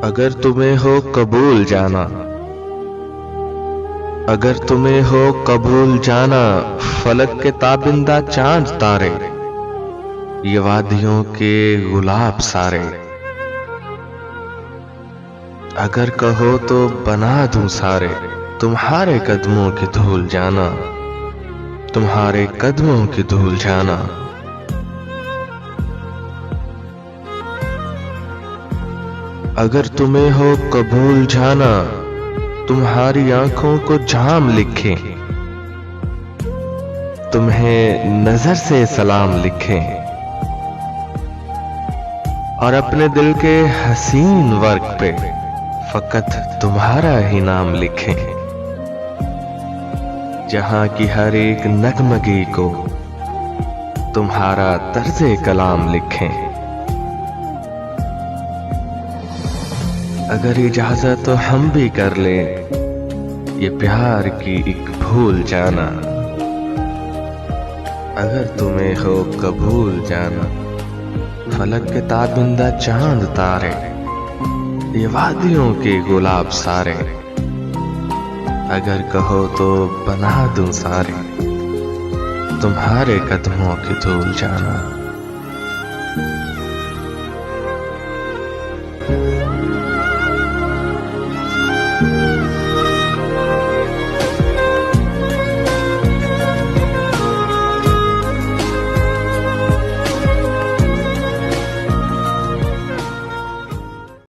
अगर तुम्हें हो कबूल जाना, अगर तुम्हें हो कबूल जाना, फलक के ताबिंदा चांद तारे, ये वादियों के गुलाब सारे। अगर कहो तो बना दूं सारे, तुम्हारे कदमों की धूल जाना, तुम्हारे कदमों की धूल जाना। अगर तुम्हें हो कबूल जाना, तुम्हारी आंखों को जाम लिखे, तुम्हें नजर से सलाम लिखे, और अपने दिल के हसीन वर्क पे फकत तुम्हारा ही नाम लिखे। जहां की हर एक नगमगी को तुम्हारा तर्जे कलाम लिखें। अगर इजाजत तो हम भी कर लें ये प्यार की एक भूल जाना। अगर तुम्हें हो कबूल जाना, फलक के ताबिंदा चांद तारे, ये वादियों के गुलाब सारे। अगर कहो तो बना दूं सारे, तुम्हारे कदमों की धूल जाना।